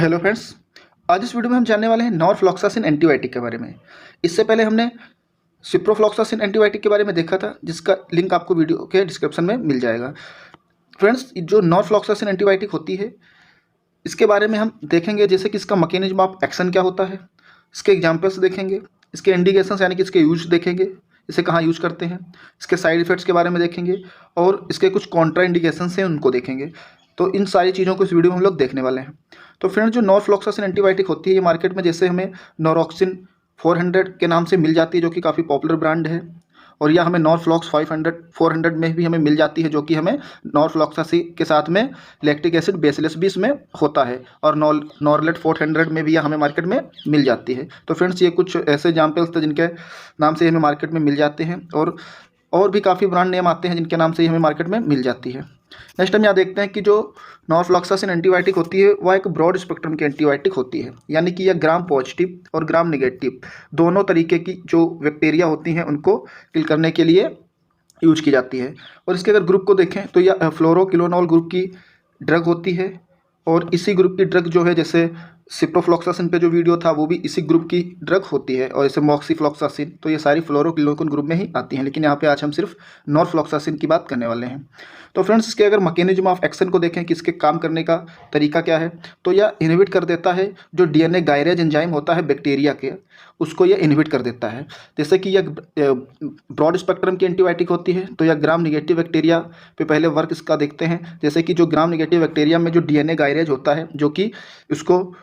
Hello friends, आज इस video में हम जानने वाले हैं नॉरफ्लॉक्सासिन एंटीबायोटिक के बारे में। इससे पहले हमने सिप्रोफ्लॉक्सासिन एंटीबायोटिक के बारे में देखा था, जिसका लिंक आपको वीडियो के डिस्क्रिप्शन में मिल जाएगा। फ्रेंड्स, जो नॉरफ्लॉक्सासिन एंटीबायोटिक होती है, इसके बारे में हम देखेंगे, जैसे कि इसका मैकेनिज्म ऑफ एक्शन क्या होता है, इसके एग्जाम्पल्स देखेंगे, इसके इंडिकेशंस यानी कि इसके यूज देखेंगे, इसे कहाँ यूज करते हैं, इसके साइड इफ़ेक्ट्स के बारे में देखेंगे और इसके कुछ कॉन्ट्रा इंडिकेशंस हैं उनको देखेंगे। तो इन सारी चीज़ों को इस वीडियो में हम लोग देखने वाले हैं। तो फ्रेंड्स, जो नॉरफ्लॉक्सासिन एंटीबायोटिक होती है, ये मार्केट में जैसे हमें नॉरोक्सिन 400 के नाम से मिल जाती है, जो कि काफ़ी पॉपुलर ब्रांड है, और यह हमें नॉरफ्लॉक्स 500 400 में भी हमें मिल जाती है, जो कि हमें नॉरफ्लॉक्सासिन के साथ में लैक्टिक एसिड बेसिलस भी इसमें होता है, और नॉरलेट 400 में भी यह हमें मार्केट में मिल जाती है। तो फ्रेंड्स, ये कुछ ऐसे एग्जाम्पल्स थे जिनके नाम से हमें मार्केट में मिल जाते हैं, और भी काफ़ी ब्रांड नेम आते हैं जिनके नाम से ही हमें मार्केट में मिल जाती है। नेक्स्ट हम यहाँ देखते हैं कि जो नॉरफ्लॉक्सासिन एंटीबायोटिक होती है, वह एक ब्रॉड स्पेक्ट्रम की एंटीबायोटिक होती है, यानी कि यह ग्राम पॉजिटिव और ग्राम नेगेटिव दोनों तरीके की जो बैक्टीरिया होती हैं उनको किल करने के लिए यूज की जाती है। और इसके अगर ग्रुप को देखें तो यह फ्लोरोक्विनोल ग्रुप की ड्रग होती है, और इसी ग्रुप की ड्रग जो है, जैसे सिप्रोफ्लॉक्सासिन पे जो वीडियो था वो भी इसी ग्रुप की ड्रग होती है, और जैसे मॉक्सीफ्लॉक्सासिन, तो ये सारी फ्लोरोक्विनोल ग्रुप में ही आती हैं, लेकिन यहाँ पे आज हम सिर्फ नॉरफ्लॉक्सासिन की बात करने वाले हैं। तो फ्रेंड्स, इसके अगर मैकेनिज्म ऑफ एक्शन को देखें कि इसके काम करने का तरीका क्या है, तो यह इनहिबिट कर देता है जो डीएनए गायरेज एंजाइम होता है बैक्टीरिया के, उसको यह इनहिबिट कर देता है। जैसे कि यह ब्रॉड स्पेक्ट्रम की एंटीबायोटिक होती है, तो यह ग्राम निगेटिव बैक्टीरिया पे पहले वर्क इसका देखते हैं। जैसे कि जो ग्राम निगेटिव बैक्टीरिया में जो डीएनए गायरेज होता है, जो कि इसको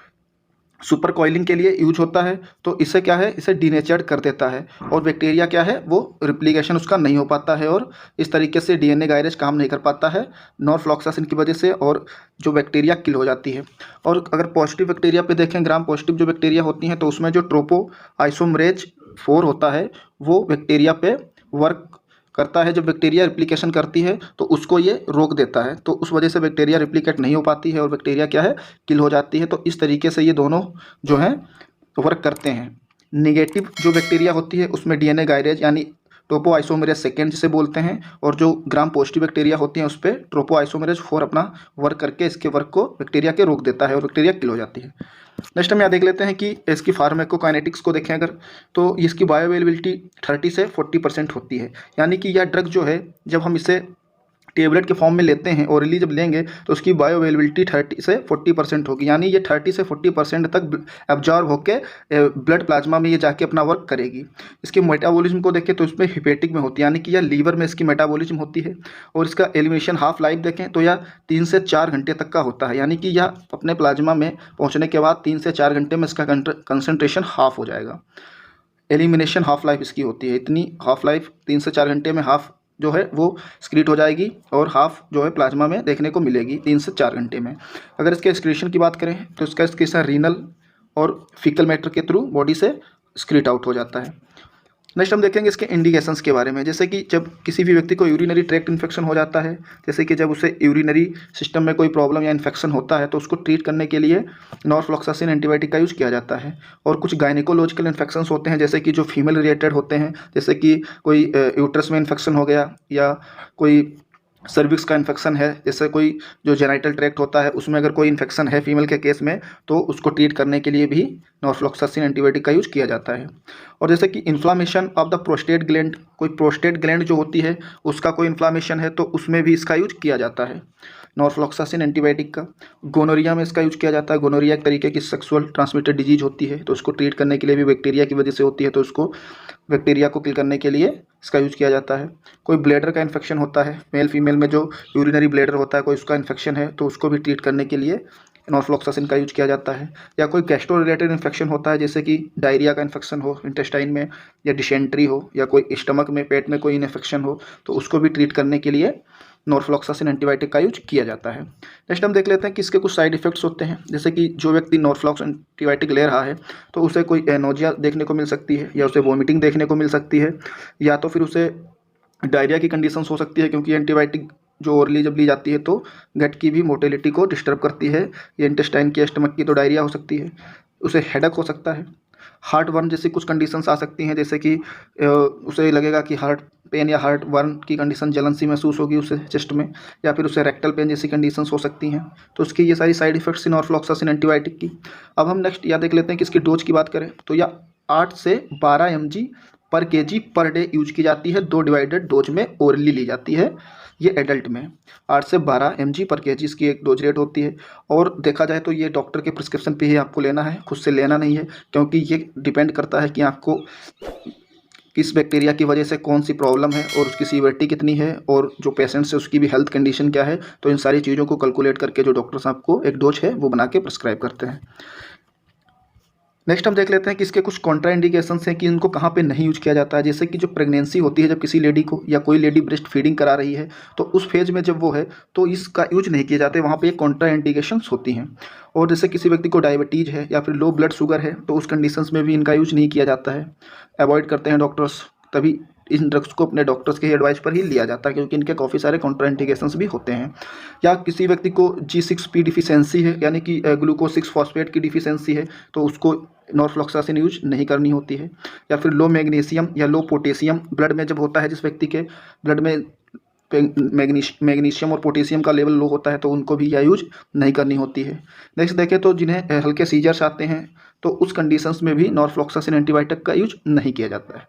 सुपर कॉइलिंग के लिए यूज होता है, तो इसे क्या है, इसे डीनेचर्ड कर देता है, और बैक्टीरिया क्या है, वो रिप्लिकेशन उसका नहीं हो पाता है, और इस तरीके से डीएनए गायरेज काम नहीं कर पाता है नॉरफ्लॉक्सासिन की वजह से, और जो बैक्टीरिया किल हो जाती है। और अगर पॉजिटिव बैक्टीरिया पे देखें, ग्राम पॉजिटिव जो बैक्टीरिया होती हैं, तो उसमें जो ट्रोपो आइसोमरेज 4 होता है, वो बैक्टीरिया पे वर्क करता है। जब बैक्टीरिया रिप्लिकेशन करती है तो उसको ये रोक देता है, तो उस वजह से बैक्टीरिया रिप्लिकेट नहीं हो पाती है और बैक्टीरिया क्या है, किल हो जाती है। तो इस तरीके से ये दोनों जो हैं वर्क करते हैं। निगेटिव जो बैक्टीरिया होती है उसमें डीएनए गायरेज यानी ट्रोपो आइसोमेरेज सेकेंड जिसे बोलते हैं, और जो ग्राम पॉजिटिव बैक्टीरिया होती हैं उस पर ट्रोपो आइसोमेरेज 4 अपना वर्क करके इसके वर्क को बैक्टीरिया के रोक देता है और बैक्टीरिया किल हो जाती है। नेक्स्ट हम यहाँ देख लेते हैं कि इसकी फार्माकोकाइनेटिक्स को देखें अगर, तो इसकी बायोअवेलेबिलिटी 30 से 40% होती है, यानी कि यह ड्रग जो है, जब हम इसे टेबलेट के फॉर्म में लेते हैं, ओरली जब लेंगे तो उसकी बायोअवेलेबिलिटी 30 से 40% होगी, यानी ये 30 से 40% तक एब्जॉर्ब होकर ब्लड प्लाज्मा में ये जाके अपना वर्क करेगी। इसके मेटाबॉलिज्म को देखें तो इसमें हिपेटिक में होती है, यानी कि यह लीवर में इसकी मेटाबॉलिज्म होती है। और इसका एलिमिनेशन हाफ लाइफ देखें तो यह 3 से 4 घंटे तक का होता है, यानी कि यह अपने प्लाज्मा में पहुँचने के बाद 3 से 4 घंटे में इसका कंसनट्रेशन हाफ हो जाएगा। एलिमिनेशन हाफ लाइफ इसकी होती है, इतनी हाफ लाइफ 3 से 4 घंटे में हाफ जो है वो एक्सक्रीट हो जाएगी, और हाफ जो है प्लाज्मा में देखने को मिलेगी 3 से 4 घंटे में। अगर इसके एक्सक्रीशन की बात करें तो इसका एक्सक्रीशन रीनल और फीकल मैटर के थ्रू बॉडी से एक्सक्रीट आउट हो जाता है। नेक्स्ट हम देखेंगे इसके इंडिकेशंस के बारे में, जैसे कि जब किसी भी व्यक्ति को यूरिनरी ट्रैक्ट इन्फेक्शन हो जाता है, जैसे कि जब उसे यूरिनरी सिस्टम में कोई प्रॉब्लम या इन्फेक्शन होता है, तो उसको ट्रीट करने के लिए नॉरफ्लॉक्सासिन एंटीबायोटिक का यूज़ किया जाता है। और कुछ गायनिकोलॉजिकल इन्फेक्शंस होते हैं, जैसे कि जो फीमेल रिलेटेड होते हैं, जैसे कि कोई यूट्रस में इन्फेक्शन हो गया, या कोई सर्विक्स का इन्फेक्शन है, जैसे कोई जो जेनाइटल ट्रैक्ट होता है उसमें अगर कोई इन्फेक्शन है फीमेल के केस में, तो उसको ट्रीट करने के लिए भी नॉरफ्लॉक्सासिन एंटीबायोटिक का यूज़ किया जाता है। और जैसे कि inflammation of the prostate gland, कोई प्रोस्टेट ग्लैंड जो होती है उसका कोई इन्फ्लामेशन है, तो उसमें भी इसका यूज किया जाता है नॉरफ्लॉक्सासिन एंटीबायोटिक का। गोनोरिया में इसका यूज किया जाता है। गोनोरिया एक तरीके की सेक्सुअल ट्रांसमिटेड डिजीज होती है, तो उसको ट्रीट करने के लिए भी बैक्टीरिया की वजह से होती है, तो उसको बैक्टीरिया को किल करने के लिए इसका यूज किया जाता है। कोई ब्लैडर का इन्फेक्शन होता है, मेल फीमेल में जो यूरिनरी ब्लैडर होता है कोई उसका इन्फेक्शन है, तो उसको भी ट्रीट करने के लिए नॉरफ्लॉक्सासिन का यूज किया जाता है। या कोई गैस्ट्रो रिलेटेड इन्फेक्शन होता है, जैसे कि डायरिया का इन्फेक्शन हो इंटेस्टाइन में, या डिसेंट्री हो, या कोई स्टमक में पेट में कोई इन्फेक्शन हो, तो उसको भी ट्रीट करने के लिए नॉरफ्लॉक्सासिन एंटीबायोटिक का यूज किया जाता है। नेक्स्ट हम देख लेते हैं कि इसके कुछ साइड इफेक्ट्स होते हैं, जैसे कि जो व्यक्ति नॉरफ्लॉक्स एंटीबायोटिक ले रहा है तो उसे कोई नोजिया देखने को मिल सकती है, या उसे वॉमिटिंग देखने को मिल सकती है, या तो फिर उसे डायरिया की कंडीशंस हो सकती है, क्योंकि एंटीबायोटिक जो ओरली जब ली जाती है तो गट की भी मोटिलिटी को डिस्टर्ब करती है। ये इंटेस्टाइन की, स्टमक की, तो डायरिया हो सकती है। उसे हेडेक हो सकता है। हार्ट बर्न जैसी कुछ कंडीशंस आ सकती हैं, जैसे कि उसे लगेगा कि हार्ट पेन या हार्ट वर्न की कंडीशन, जलन सी महसूस होगी उसे चेस्ट में, या फिर उसे रेक्टल पेन जैसी कंडीशंस हो सकती हैं। तो उसकी ये सारी साइड इफेक्ट्स इन नॉरफ्लॉक्सासिन एंटीबायोटिक की। अब हम नेक्स्ट यह देख लेते हैं कि इसकी डोज की बात करें तो यह 8 से 12 mg पर kg पर डे यूज की जाती है, 2 डिवाइडेड डोज में ओरली ली जाती है। ये एडल्ट में 8 से 12 mg पर kg इसकी एक डोज रेट होती है। और देखा जाए तो ये डॉक्टर के प्रिस्क्रिप्शन पे ही आपको लेना है, खुद से लेना नहीं है, क्योंकि ये डिपेंड करता है कि आपको किस बैक्टीरिया की वजह से कौन सी प्रॉब्लम है और उसकी सीवियरिटी कितनी है और जो पेशेंट्स है उसकी भी हेल्थ कंडीशन क्या है। तो इन सारी चीज़ों को कैलकुलेट करके जो डॉक्टर्स आपको एक डोज है वो बना के प्रिस्क्राइब करते हैं। नेक्स्ट हम देख लेते हैं कि इसके कुछ कॉन्ट्रा इंडिकेशंस हैं कि इनको कहाँ पे नहीं यूज किया जाता है। जैसे कि जो प्रेगनेंसी होती है, जब किसी लेडी को या कोई लेडी ब्रेस्ट फीडिंग करा रही है तो उस फेज में जब वो है तो इसका यूज नहीं किया जाता है, वहाँ पे एक कॉन्ट्रा इंडिकेशंस होती हैं। और जैसे किसी व्यक्ति को डायबिटीज़ है या फिर लो ब्लड शुगर है तो उस कंडीशंस में भी इनका यूज नहीं किया जाता है, अवॉइड करते हैं डॉक्टर्स। तभी इन ड्रग्स को अपने डॉक्टर्स के एडवाइस पर ही लिया जाता है, क्योंकि इनके काफ़ी सारे कॉन्ट्राइंडिकेशंस भी होते हैं। या किसी व्यक्ति को G6P डिफिशेंसी है, यानी कि ग्लूकोज 6 फॉस्फेट की डिफिशेंसी है, तो उसको नॉरफ्लॉक्सासिन यूज नहीं करनी होती है। या फिर लो मैग्नीशियम या लो पोटेशियम ब्लड में जब होता है, जिस व्यक्ति के ब्लड में मैग्नीशियम और पोटेशियम का लेवल लो होता है तो उनको भी यह यूज नहीं करनी होती है। नेक्स्ट देखें तो जिन्हें हल्के सीजर्स आते हैं तो उस कंडीशंस में भी नॉरफ्लॉक्सासिन एंटीबायोटिक का यूज नहीं किया जाता है।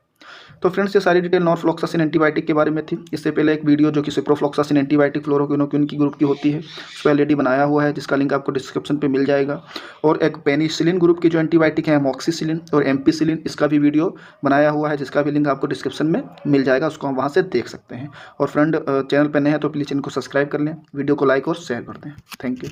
तो फ्रेंड्स, ये सारी डिटेल नॉरफ्लॉक्सासिन एंटीबायोटिक के बारे में थी। इससे पहले एक वीडियो जो कि सिप्रोफ्लॉक्सासिन एंटीबायोटिक फ्लोरोक्विनोक्विन की ग्रुप की होती है, उस पर ऑलरेडी बनाया हुआ है, जिसका लिंक आपको डिस्क्रिप्शन पे मिल जाएगा। और एक पेनिसिलिन ग्रुप की जो एंटीबायोटिक है एमॉक्सिसिलिन और एम्पिसिलिन, इसका भी वीडियो बनाया हुआ है, जिसका भी लिंक आपको डिस्क्रिप्शन में मिल जाएगा, उसको हम वहाँ से देख सकते हैं। और फ्रेंड, चैनल पर नए हैं तो प्लीज़ चैनल को सब्सक्राइब कर लें, वीडियो को लाइक और शेयर कर दें। Thank you.